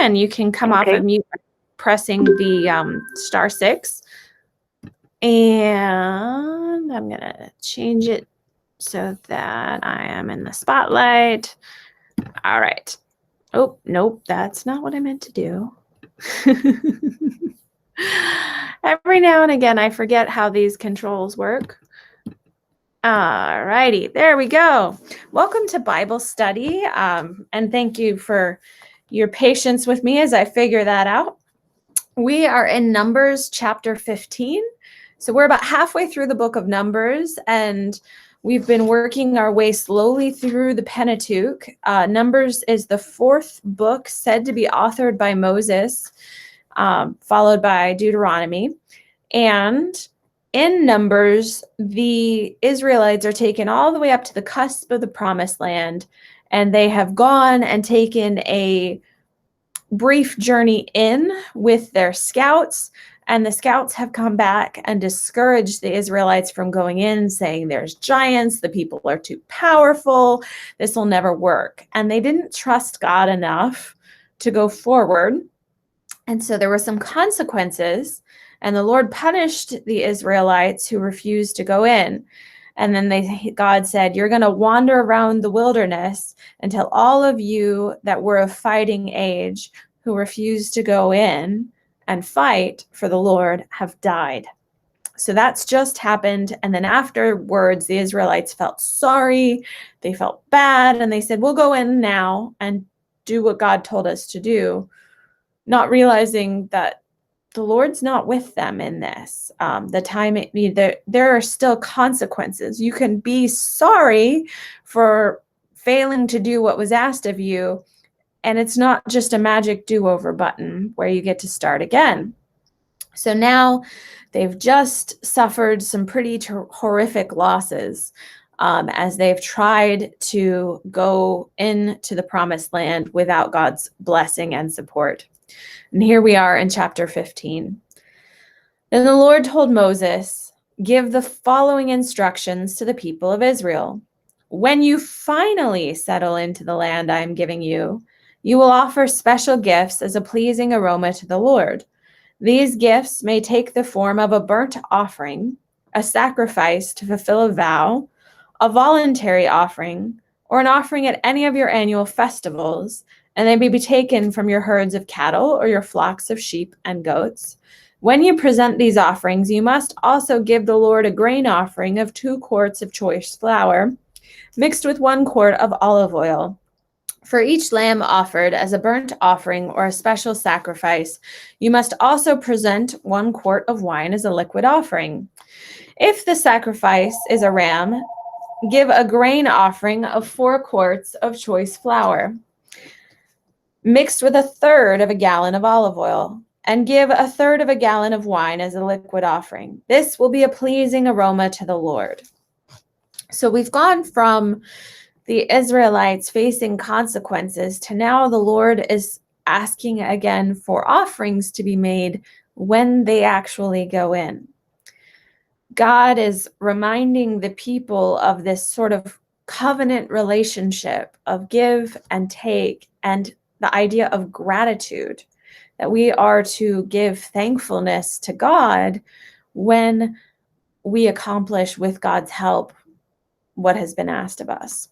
and you can come off of mute by pressing the *6. And I'm going to change it so that I am in the spotlight. All right. Oh, nope, that's not what I meant to do. Every now and again, I forget how these controls work. All righty, there we go. Welcome to Bible study, and thank you for your patience with me as I figure that out. We are in Numbers chapter 15. So we're about halfway through the book of Numbers, and we've been working our way slowly through the Pentateuch. Numbers is the fourth book said to be authored by Moses, followed by Deuteronomy. And in Numbers, the Israelites are taken all the way up to the cusp of the Promised Land, and they have gone and taken a brief journey in with their scouts, and the scouts have come back and discouraged the Israelites from going in, saying there's giants, the people are too powerful, this will never work. And they didn't trust God enough to go forward. And so there were some consequences, and the Lord punished the Israelites who refused to go in. And then God said, you're going to wander around the wilderness until all of you that were of fighting age who refused to go in and fight for the Lord have died. So that's just happened. And then afterwards, the Israelites felt sorry. They felt bad. And they said, we'll go in now and do what God told us to do, not realizing that the Lord's not with them in this. There are still consequences. You can be sorry for failing to do what was asked of you, and it's not just a magic do-over button where you get to start again. So now they've just suffered some pretty horrific losses as they've tried to go into the Promised Land without God's blessing and support. And here we are in chapter 15. Then the Lord told Moses, give the following instructions to the people of Israel. When you finally settle into the land I am giving you, you will offer special gifts as a pleasing aroma to the Lord. These gifts may take the form of a burnt offering, a sacrifice to fulfill a vow, a voluntary offering, or an offering at any of your annual festivals, and they may be taken from your herds of cattle or your flocks of sheep and goats. When you present these offerings, you must also give the Lord a grain offering of 2 quarts of choice flour, mixed with 1 quart of olive oil. For each lamb offered as a burnt offering or a special sacrifice, you must also present 1 quart of wine as a liquid offering. If the sacrifice is a ram, give a grain offering of 4 quarts of choice flour, mixed with 1/3 of a gallon of olive oil, and give 1/3 of a gallon of wine as a liquid offering. This will be a pleasing aroma to the Lord. So we've gone from the Israelites facing consequences to now the Lord is asking again for offerings to be made when they actually go in. God is reminding the people of this sort of covenant relationship of give and take, and the idea of gratitude, that we are to give thankfulness to God when we accomplish with God's help what has been asked of us.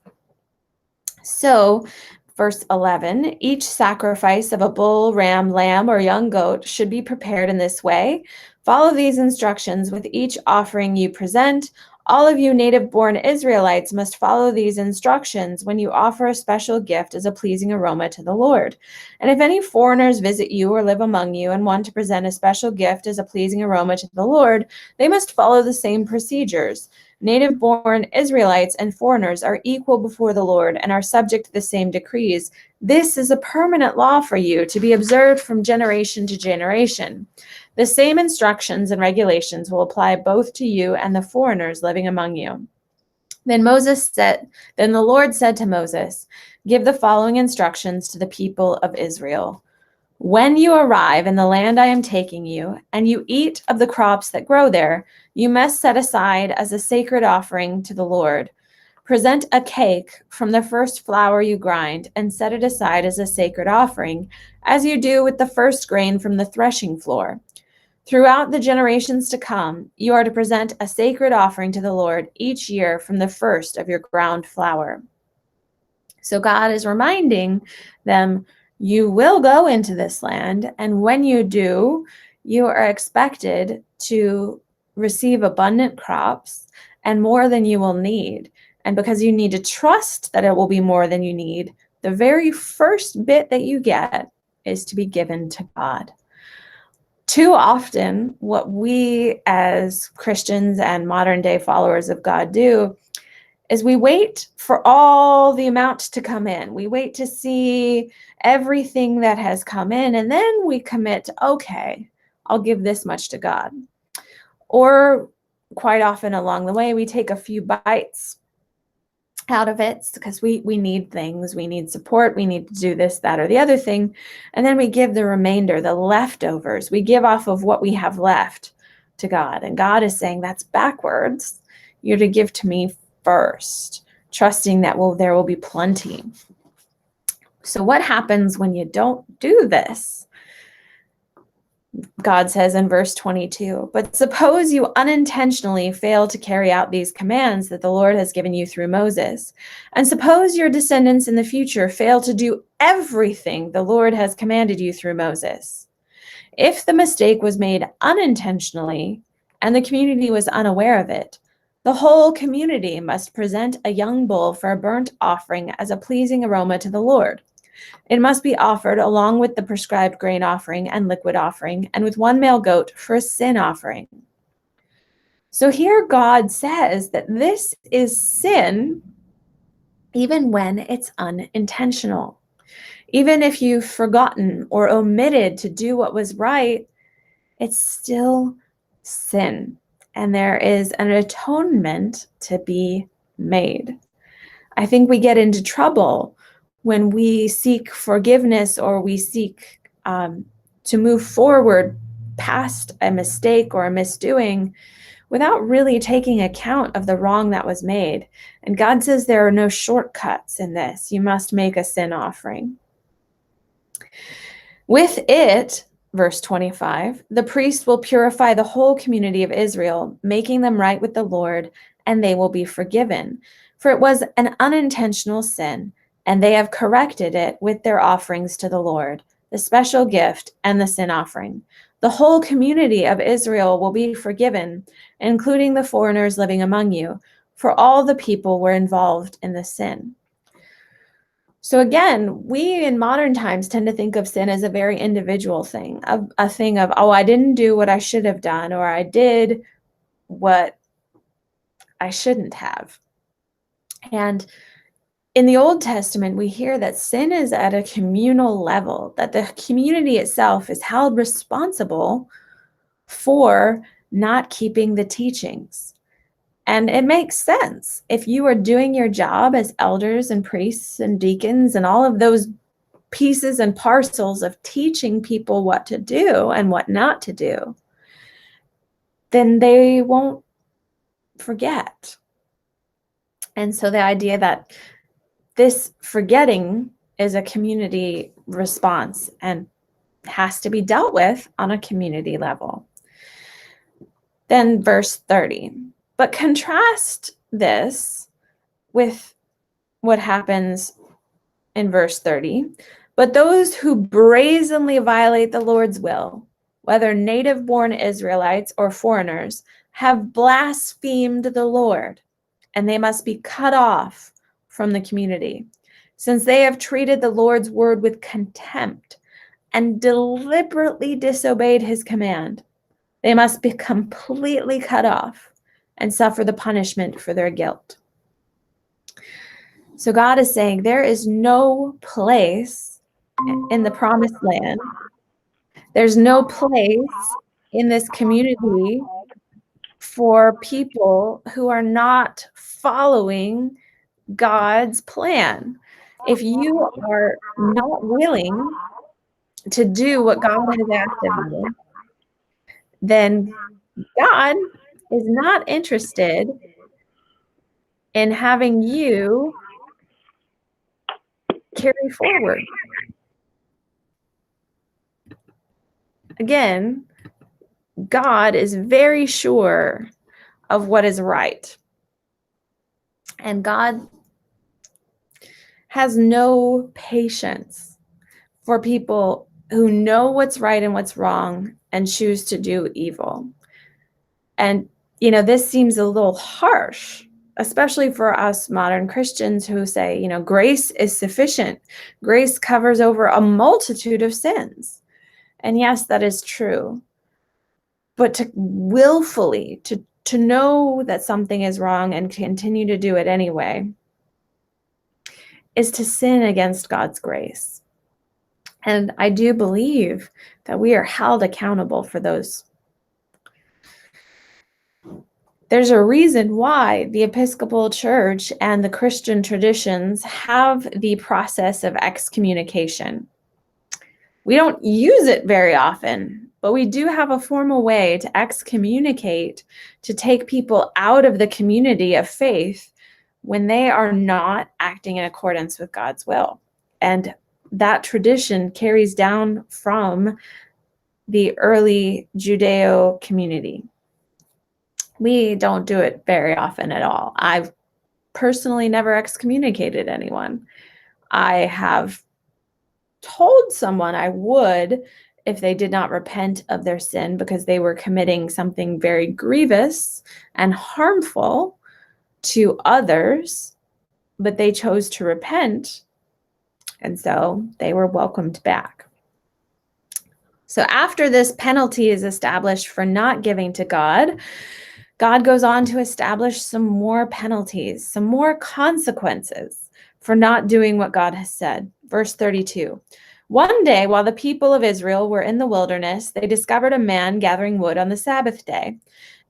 So, verse 11, each sacrifice of a bull, ram, lamb, or young goat should be prepared in this way. Follow these instructions with each offering you present. All of you native-born Israelites must follow these instructions when you offer a special gift as a pleasing aroma to the Lord. And if any foreigners visit you or live among you and want to present a special gift as a pleasing aroma to the Lord, they must follow the same procedures. Native-born Israelites and foreigners are equal before the Lord and are subject to the same decrees. This is a permanent law for you to be observed from generation to generation. The same instructions and regulations will apply both to you and the foreigners living among you. Then the Lord said to Moses, give the following instructions to the people of Israel. When you arrive in the land I am taking you, and you eat of the crops that grow there, you must set aside as a sacred offering to the Lord Present a cake from the first flour you grind and set it aside as a sacred offering, as you do with the first grain from the threshing floor. Throughout the generations to come, you are to present a sacred offering to the Lord each year from the first of your ground flour. So God is reminding them, you will go into this land, and when you do, you are expected to receive abundant crops and more than you will need. And because you need to trust that it will be more than you need, the very first bit that you get is to be given to God. Too often, what we as Christians and modern day followers of God do is we wait for all the amount to come in. We wait to see everything that has come in, and then we commit to, okay, I'll give this much to God. Or quite often along the way, we take a few bites out of it because we need things, we need support, we need to do this, that, or the other thing. And then we give the remainder, the leftovers. We give off of what we have left to God. And God is saying that's backwards. You're to give to me first, trusting that there will be plenty. So what happens when you don't do this? God says in verse 22, but suppose you unintentionally fail to carry out these commands that the Lord has given you through Moses. And suppose your descendants in the future fail to do everything the Lord has commanded you through Moses. If the mistake was made unintentionally and the community was unaware of it, the whole community must present a young bull for a burnt offering as a pleasing aroma to the Lord. It must be offered along with the prescribed grain offering and liquid offering, and with one male goat for a sin offering. So here God says that this is sin even when it's unintentional. Even if you've forgotten or omitted to do what was right, it's still sin. And there is an atonement to be made. I think we get into trouble when we seek forgiveness or we seek to move forward past a mistake or a misdoing without really taking account of the wrong that was made. And God says there are no shortcuts in this. You must make a sin offering. With it, verse 25, the priest will purify the whole community of Israel, making them right with the Lord, and they will be forgiven. For it was an unintentional sin, and they have corrected it with their offerings to the Lord, the special gift and the sin offering. The whole community of Israel will be forgiven, including the foreigners living among you, for all the people were involved in the sin. So again, we in modern times tend to think of sin as a very individual thing, a thing of, oh, I didn't do what I should have done, or I did what I shouldn't have. And in the Old Testament, we hear that sin is at a communal level, that the community itself is held responsible for not keeping the teachings. And it makes sense. If you are doing your job as elders and priests and deacons and all of those pieces and parcels of teaching people what to do and what not to do, then they won't forget. And so the idea that this forgetting is a community response and has to be dealt with on a community level. Then verse 30. But contrast this with what happens in verse 30. But those who brazenly violate the Lord's will, whether native-born Israelites or foreigners, have blasphemed the Lord, and they must be cut off from the community, since they have treated the Lord's word with contempt and deliberately disobeyed his command. They must be completely cut off and suffer the punishment for their guilt. So God is saying there is no place in the promised land. There's no place in this community for people who are not following God's plan. If you are not willing to do what God has asked of you, then God is not interested in having you carry forward. Again, God is very sure of what is right. And God has no patience for people who know what's right and what's wrong and choose to do evil. And, this seems a little harsh, especially for us modern Christians who say, grace is sufficient. Grace covers over a multitude of sins. And yes, that is true. But to willfully, to know that something is wrong and continue to do it anyway, is to sin against God's grace. And I do believe that we are held accountable for those. There's a reason why the Episcopal Church and the Christian traditions have the process of excommunication. We don't use it very often, but we do have a formal way to excommunicate, to take people out of the community of faith when they are not acting in accordance with God's will. And that tradition carries down from the early Judeo community. We don't do it very often at all. I've personally never excommunicated anyone. I have told someone I would if they did not repent of their sin because they were committing something very grievous and harmful to others, but they chose to repent, and so they were welcomed back. So after this penalty is established for not giving to God, God goes on to establish some more penalties, some more consequences for not doing what God has said. Verse 32. One day, while the people of Israel were in the wilderness, they discovered a man gathering wood on the Sabbath day.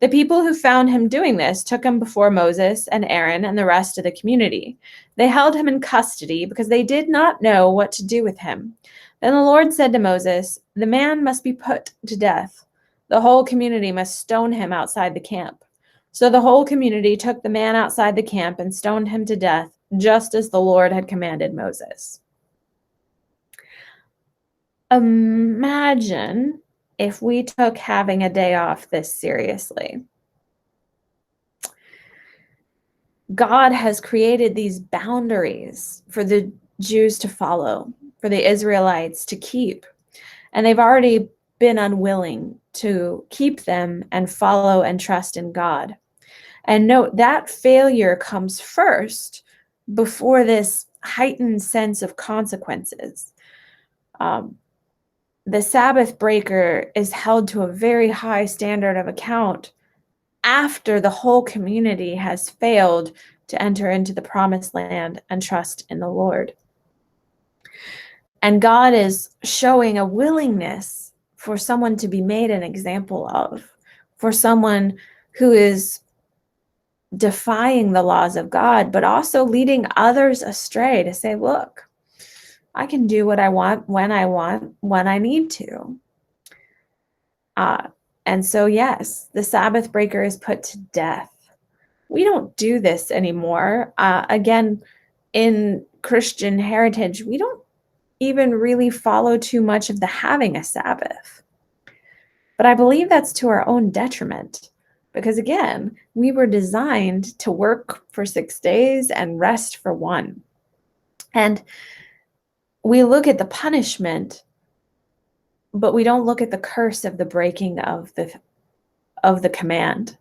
The people who found him doing this took him before Moses and Aaron and the rest of the community. They held him in custody because they did not know what to do with him. Then the Lord said to Moses, "The man must be put to death. The whole community must stone him outside the camp." So the whole community took the man outside the camp and stoned him to death, just as the Lord had commanded Moses. Imagine if we took having a day off this seriously. God has created these boundaries for the Jews to follow, for the Israelites to keep, and they've already been unwilling to keep them and follow and trust in God. And note that failure comes first before this heightened sense of consequences. The Sabbath breaker is held to a very high standard of account after the whole community has failed to enter into the promised land and trust in the Lord. And God is showing a willingness for someone to be made an example of, for someone who is defying the laws of God, but also leading others astray, to say, look, I can do what I want, when I need to. And so, yes, the Sabbath breaker is put to death. We don't do this anymore. Again, in Christian heritage, we don't even really follow too much of the having a Sabbath. But I believe that's to our own detriment. Because again, we were designed to work for 6 days and rest for 1. And we look at the punishment, but we don't look at the curse of the breaking of the command.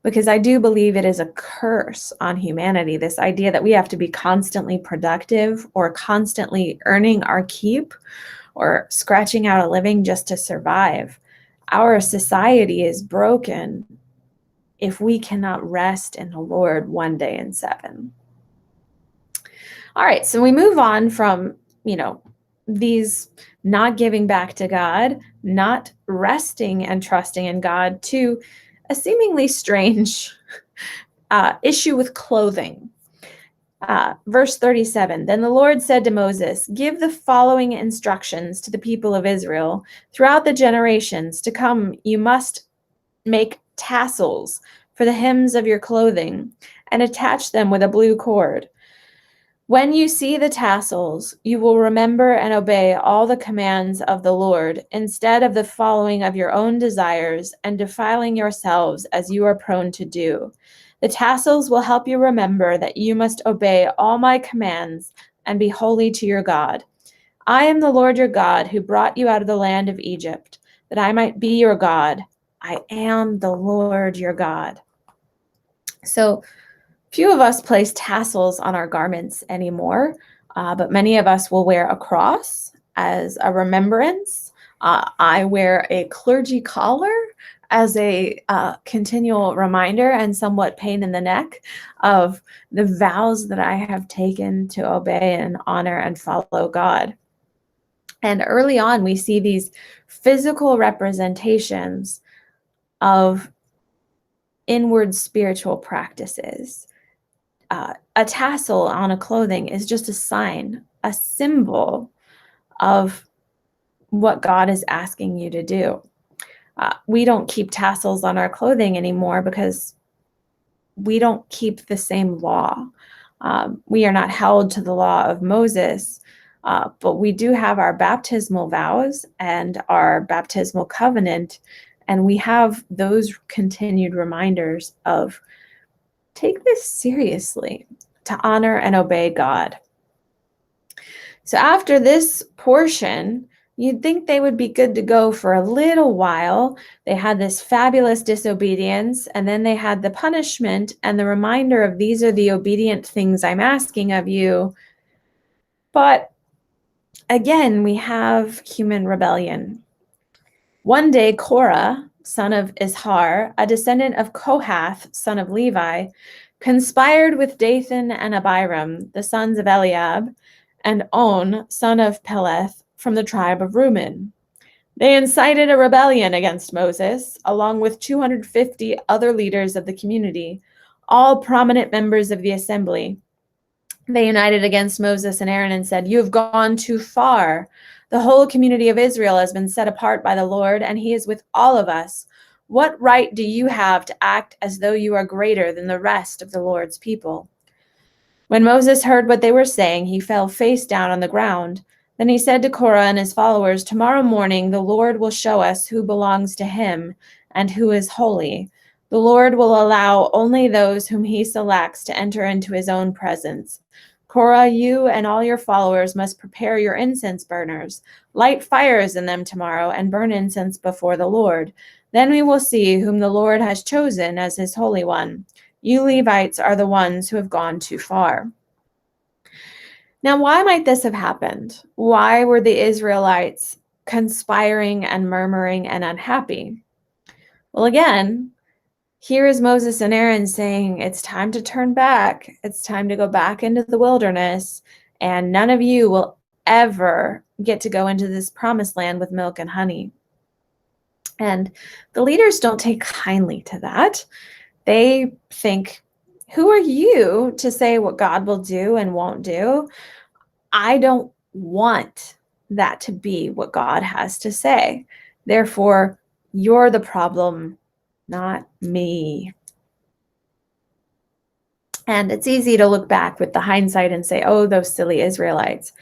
Because I do believe it is a curse on humanity, this idea that we have to be constantly productive or constantly earning our keep or scratching out a living just to survive. Our society is broken if we cannot rest in the Lord 1 day in 7. All right, so we move on from, these not giving back to God, not resting and trusting in God, to a seemingly strange issue with clothing. Verse 37, then the Lord said to Moses, give the following instructions to the people of Israel. Throughout the generations to come, you must make tassels for the hems of your clothing, and attach them with a blue cord. When you see the tassels, you will remember and obey all the commands of the Lord, instead of the following of your own desires and defiling yourselves as you are prone to do. The tassels will help you remember that you must obey all my commands and be holy to your God. I am the Lord your God who brought you out of the land of Egypt, that I might be your God. I am the Lord your God. So, few of us place tassels on our garments anymore, but many of us will wear a cross as a remembrance. I wear a clergy collar as a continual reminder and somewhat pain in the neck of the vows that I have taken to obey and honor and follow God. And early on, we see these physical representations of inward spiritual practices. A tassel on a clothing is just a sign, a symbol of what God is asking you to do. We don't keep tassels on our clothing anymore because we don't keep the same law. We are not held to the law of Moses, but we do have our baptismal vows and our baptismal covenant, and we have those continued reminders of take this seriously, to honor and obey God. So after this portion, you'd think they would be good to go for a little while. They had this fabulous disobedience, and then they had the punishment and the reminder of these are the obedient things I'm asking of you. But again, we have human rebellion. One day, Korah, son of Izhar, a descendant of Kohath, son of Levi, conspired with Dathan and Abiram, the sons of Eliab, and On, son of Peleth, from the tribe of Reuben. They incited a rebellion against Moses, along with 250 other leaders of the community, all prominent members of the assembly. They united against Moses and Aaron and said, "You have gone too far. The whole community of Israel has been set apart by the Lord, and he is with all of us. What right do you have to act as though you are greater than the rest of the Lord's people?" When Moses heard what they were saying, he fell face down on the ground. Then he said to Korah and his followers, "Tomorrow morning the Lord will show us who belongs to him and who is holy. The Lord will allow only those whom he selects to enter into his own presence. Korah, you and all your followers must prepare your incense burners. Light fires in them tomorrow and burn incense before the Lord. Then we will see whom the Lord has chosen as his holy one. You Levites are the ones who have gone too far." Now, why might this have happened? Why were the Israelites conspiring and murmuring and unhappy? Well, again, here is Moses and Aaron saying, it's time to turn back. It's time to go back into the wilderness, and none of you will ever get to go into this promised land with milk and honey. And the leaders don't take kindly to that. They think, who are you to say what God will do and won't do? I don't want that to be what God has to say. Therefore, you're the problem, not me. And it's easy to look back with the hindsight and say, oh, those silly Israelites.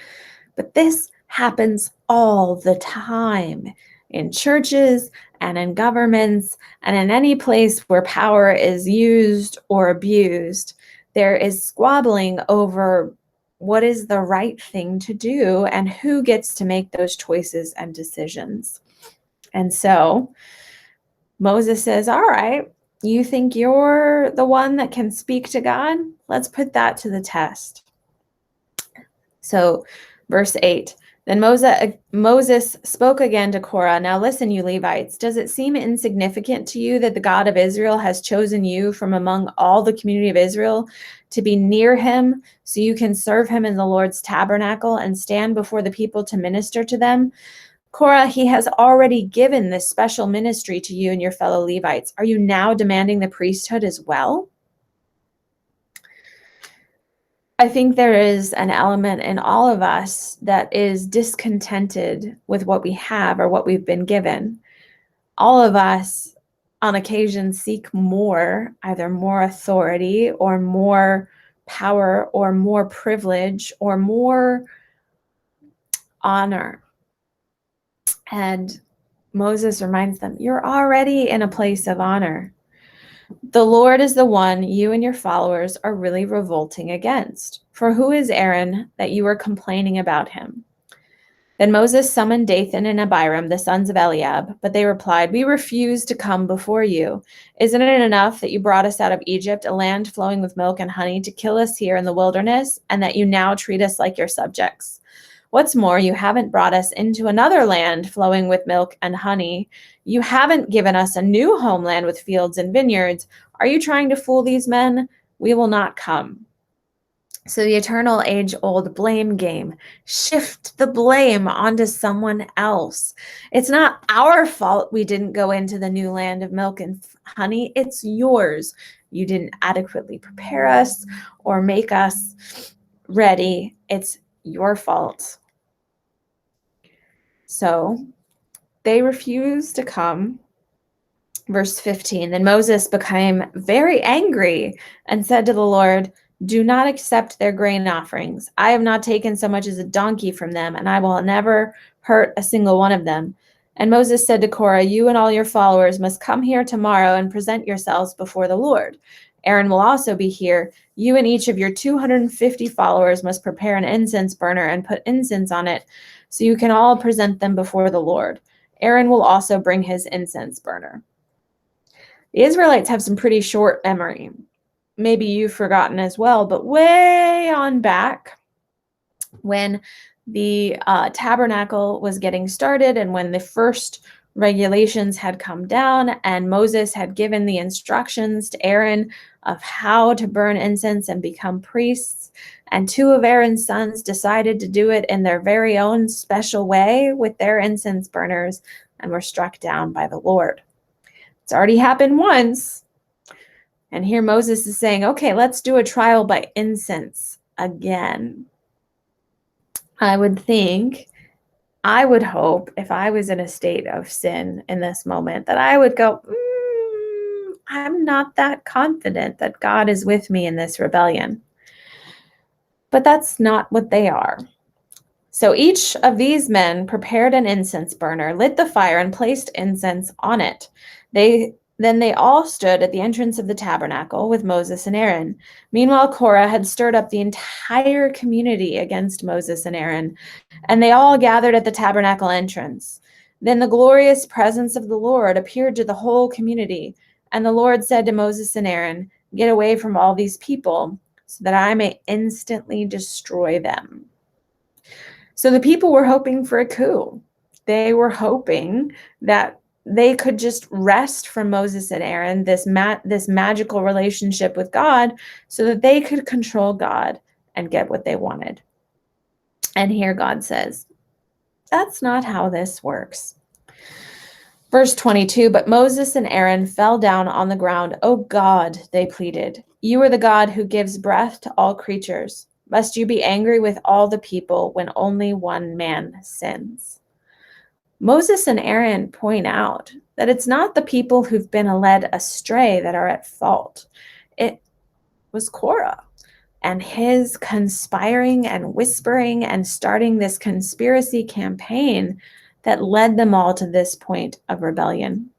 But this happens all the time in churches and in governments and in any place where power is used or abused. There is squabbling over what is the right thing to do and who gets to make those choices and decisions. And so Moses says, all right, you think you're the one that can speak to God? Let's put that to the test. So verse 8, then Moses spoke again to Korah. Now listen, you Levites, does it seem insignificant to you that the God of Israel has chosen you from among all the community of Israel to be near him so you can serve him in the Lord's tabernacle and stand before the people to minister to them? Korah, he has already given this special ministry to you and your fellow Levites. Are you now demanding the priesthood as well? I think there is an element in all of us that is discontented with what we have or what we've been given. All of us on occasion seek more, either more authority or more power or more privilege or more honor. And Moses reminds them, you're already in a place of honor. The Lord is the one you and your followers are really revolting against. For who is Aaron that you are complaining about him? Then Moses summoned Dathan and Abiram, the sons of Eliab, but they replied, we refuse to come before you. Isn't it enough that you brought us out of Egypt, a land flowing with milk and honey, to kill us here in the wilderness, and that you now treat us like your subjects? What's more, you haven't brought us into another land flowing with milk and honey. You haven't given us a new homeland with fields and vineyards. Are you trying to fool these men? We will not come. So the eternal age-old blame game, shift the blame onto someone else. It's not our fault we didn't go into the new land of milk and honey. It's yours. You didn't adequately prepare us or make us ready. It's your fault. So they refused to come. Verse 15, then Moses became very angry and said to the Lord, do not accept their grain offerings. I have not taken so much as a donkey from them, and I will never hurt a single one of them. And Moses said to Korah, you and all your followers must come here tomorrow and present yourselves before the Lord. Aaron will also be here. You and each of your 250 followers must prepare an incense burner and put incense on it, so you can all present them before the Lord. Aaron will also bring his incense burner. The Israelites have some pretty short memory. Maybe you've forgotten as well, but way on back when the tabernacle was getting started and when the first regulations had come down and Moses had given the instructions to Aaron of how to burn incense and become priests, and two of Aaron's sons decided to do it in their very own special way with their incense burners and were struck down by the Lord. It's already happened once. And here Moses is saying, okay, let's do a trial by incense again. I would hope, if I was in a state of sin in this moment, that I would go, I'm not that confident that God is with me in this rebellion. But that's not what they are. So each of these men prepared an incense burner, lit the fire, and placed incense on it. Then they all stood at the entrance of the tabernacle with Moses and Aaron. Meanwhile, Korah had stirred up the entire community against Moses and Aaron, and they all gathered at the tabernacle entrance. Then the glorious presence of the Lord appeared to the whole community, and the Lord said to Moses and Aaron, get away from all these people, so that I may instantly destroy them. So the people were hoping for a coup. They were hoping that they could just wrest from Moses and Aaron this magical relationship with God so that they could control God and get what they wanted. And here God says, that's not how this works. Verse 22, but Moses and Aaron fell down on the ground. Oh God, they pleaded, you are the God who gives breath to all creatures. Must you be angry with all the people when only one man sins? Moses and Aaron point out that it's not the people who've been led astray that are at fault. It was Korah and his conspiring and whispering and starting this conspiracy campaign that led them all to this point of rebellion.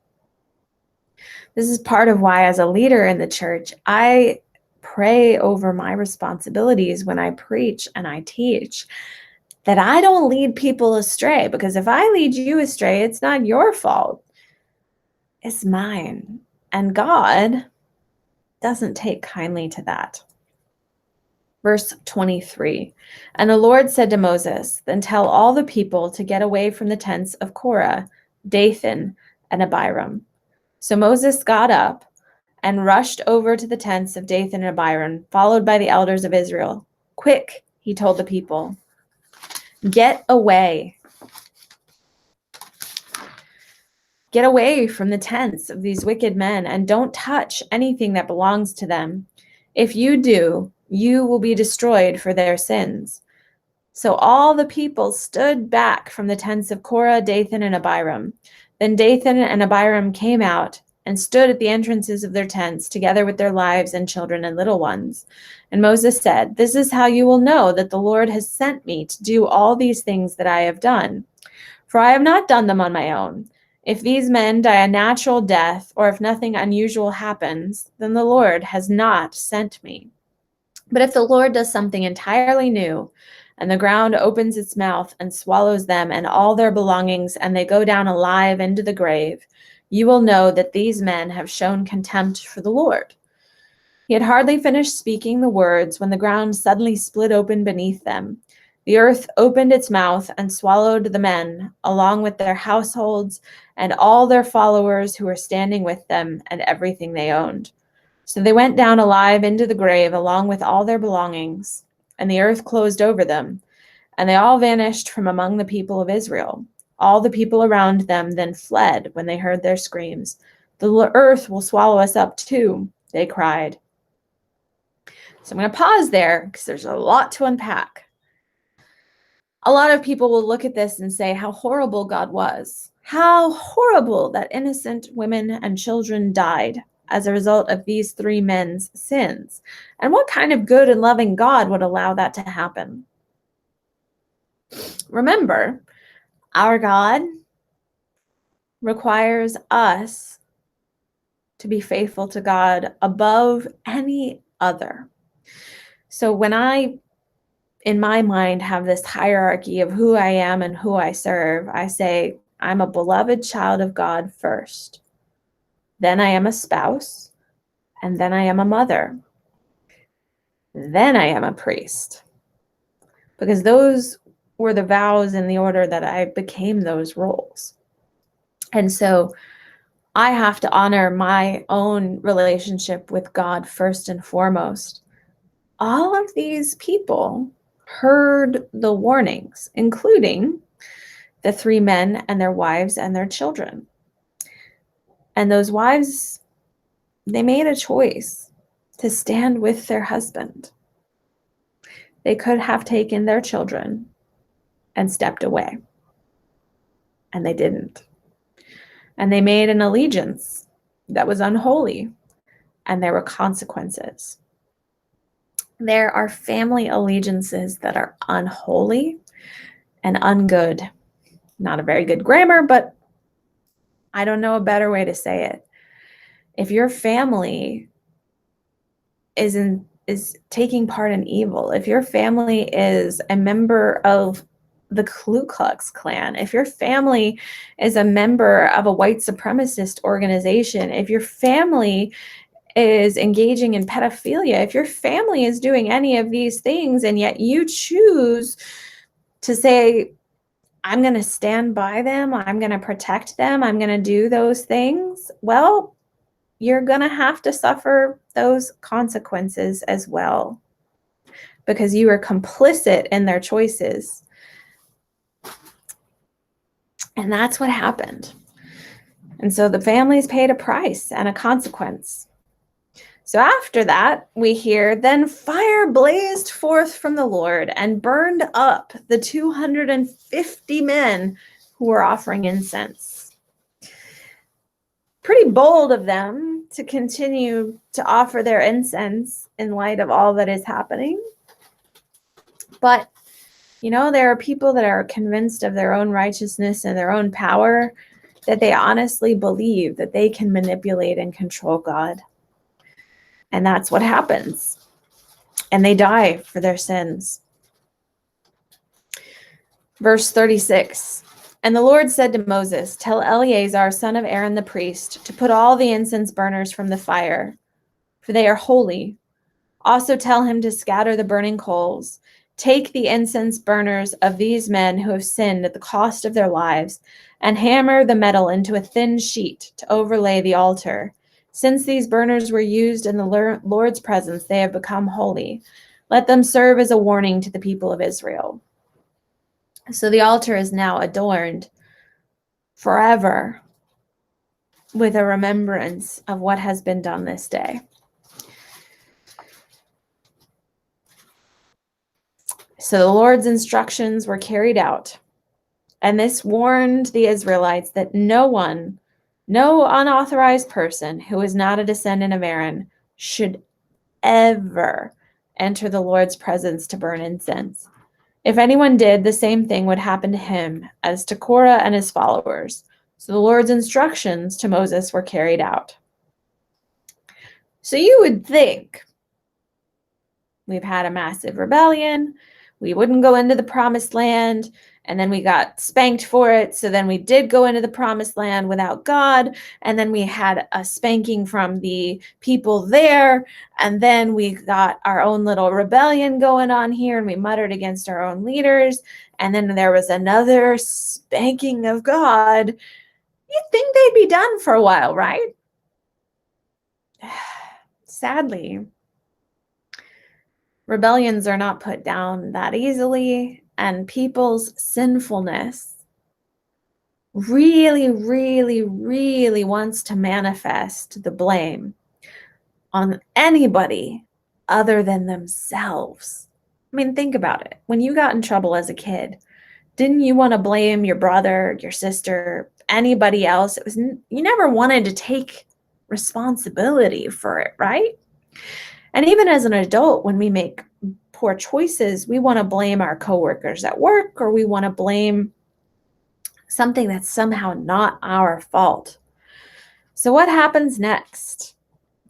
This is part of why, as a leader in the church, I pray over my responsibilities when I preach and I teach, that I don't lead people astray, because if I lead you astray, it's not your fault. It's mine. And God doesn't take kindly to that. Verse 23, and the Lord said to Moses, then tell all the people to get away from the tents of Korah, Dathan, and Abiram. So Moses got up and rushed over to the tents of Dathan and Abiram, followed by the elders of Israel. Quick, he told the people. Get away. Get away from the tents of these wicked men and don't touch anything that belongs to them. If you do, you will be destroyed for their sins. So all the people stood back from the tents of Korah, Dathan, and Abiram. Then Dathan and Abiram came out and stood at the entrances of their tents, together with their wives and children and little ones. And Moses said, "This is how you will know that the Lord has sent me to do all these things that I have done. For I have not done them on my own. If these men die a natural death, or if nothing unusual happens, then the Lord has not sent me. But if the Lord does something entirely new, and the ground opens its mouth and swallows them and all their belongings, and they go down alive into the grave, you will know that these men have shown contempt for the Lord." He had hardly finished speaking the words when the ground suddenly split open beneath them. The earth opened its mouth and swallowed the men, along with their households and all their followers who were standing with them, and everything they owned. So they went down alive into the grave along with all their belongings, and the earth closed over them, and they all vanished from among the people of Israel. All the people around them then fled when they heard their screams. "The earth will swallow us up too," they cried. So I'm going to pause there because there's a lot to unpack. A lot of people will look at this and say how horrible God was. How horrible that innocent women and children died as a result of these three men's sins. And what kind of good and loving God would allow that to happen? Remember, our God requires us to be faithful to God above any other. So when I, in my mind, have this hierarchy of who I am and who I serve, I say, I'm a beloved child of God first. Then I am a spouse, and then I am a mother. Then I am a priest. Because those were the vows in the order that I became those roles. And so I have to honor my own relationship with God first and foremost. All of these people heard the warnings, including the three men and their wives and their children. And those wives, they made a choice to stand with their husband. They could have taken their children and stepped away. And they didn't. And they made an allegiance that was unholy, and there were consequences. There are family allegiances that are unholy and ungood. Not a very good grammar, but I don't know a better way to say it. If your family is taking part in evil, if your family is a member of the Ku Klux Klan, if your family is a member of a white supremacist organization, if your family is engaging in pedophilia, if your family is doing any of these things, and yet you choose to say, I'm going to stand by them, I'm going to protect them, I'm going to do those things, well, you're going to have to suffer those consequences as well, because you are complicit in their choices. And that's what happened. And so the families paid a price and a consequence. So after that, we hear, then fire blazed forth from the Lord and burned up the 250 men who were offering incense. Pretty bold of them to continue to offer their incense in light of all that is happening. But, there are people that are convinced of their own righteousness and their own power, that they honestly believe that they can manipulate and control God. And that's what happens. And they die for their sins. Verse 36. And the Lord said to Moses, tell Eleazar, son of Aaron the priest, to put all the incense burners from the fire, for they are holy. Also tell him to scatter the burning coals. Take the incense burners of these men who have sinned at the cost of their lives, and hammer the metal into a thin sheet to overlay the altar. Since these burners were used in the Lord's presence, they have become holy. Let them serve as a warning to the people of Israel. So the altar is now adorned forever with a remembrance of what has been done this day. So the Lord's instructions were carried out, and this warned the Israelites that no one No unauthorized person who is not a descendant of Aaron should ever enter the Lord's presence to burn incense. If anyone did, the same thing would happen to him as to Korah and his followers. So the Lord's instructions to Moses were carried out. So you would think, we've had a massive rebellion, we wouldn't go into the promised land, and then we got spanked for it. So then we did go into the promised land without God, and then we had a spanking from the people there, and then we got our own little rebellion going on here, and we muttered against our own leaders, and then there was another spanking of God. You'd think they'd be done for a while, right? Sadly, rebellions are not put down that easily, and people's sinfulness really, really, really wants to manifest the blame on anybody other than themselves. I mean, think about it. When you got in trouble as a kid, didn't you want to blame your brother, your sister, anybody else? You never wanted to take responsibility for it, right? And even as an adult, when we make poor choices, we want to blame our coworkers at work, or we want to blame something that's somehow not our fault. So what happens next?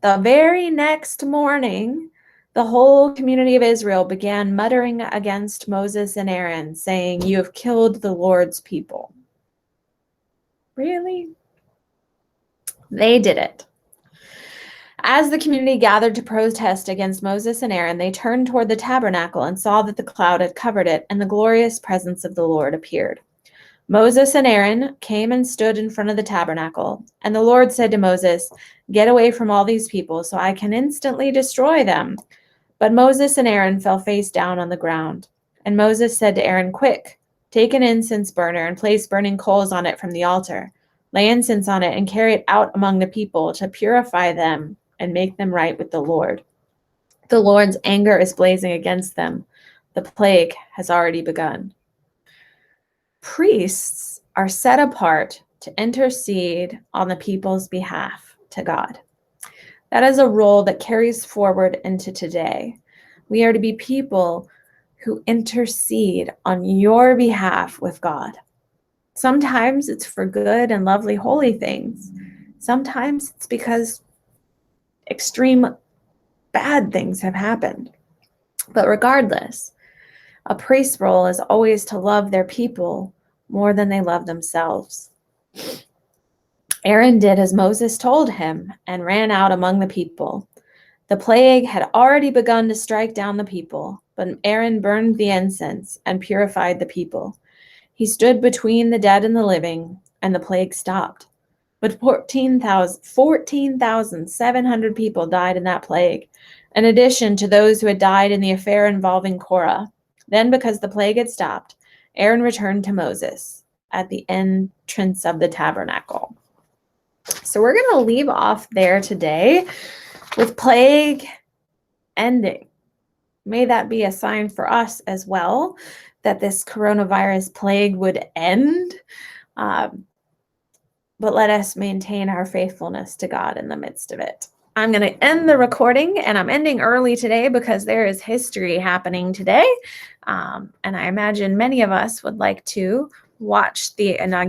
The very next morning, the whole community of Israel began muttering against Moses and Aaron, saying, "You have killed the Lord's people." Really? They did it. As the community gathered to protest against Moses and Aaron, they turned toward the tabernacle and saw that the cloud had covered it, and the glorious presence of the Lord appeared. Moses and Aaron came and stood in front of the tabernacle, and the Lord said to Moses, "Get away from all these people, so I can instantly destroy them." But Moses and Aaron fell face down on the ground. And Moses said to Aaron, "Quick, take an incense burner and place burning coals on it from the altar. Lay incense on it and carry it out among the people to purify them and make them right with the Lord. The Lord's anger is blazing against them. The plague has already begun." Priests are set apart to intercede on the people's behalf to God. That is a role that carries forward into today. We are to be people who intercede on your behalf with God. Sometimes it's for good and lovely, holy things. Sometimes it's because extreme bad things have happened. But regardless, a priest's role is always to love their people more than they love themselves. Aaron did as Moses told him and ran out among the people. The plague had already begun to strike down the people, but Aaron burned the incense and purified the people. He stood between the dead and the living, and the plague stopped. But 14,700 people died in that plague, in addition to those who had died in the affair involving Korah. Then, because the plague had stopped, Aaron returned to Moses at the entrance of the tabernacle. So we're going to leave off there today with plague ending. May that be a sign for us as well, that this coronavirus plague would end. But let us maintain our faithfulness to God in the midst of it. I'm going to end the recording, and I'm ending early today because there is history happening today. And I imagine many of us would like to watch the inauguration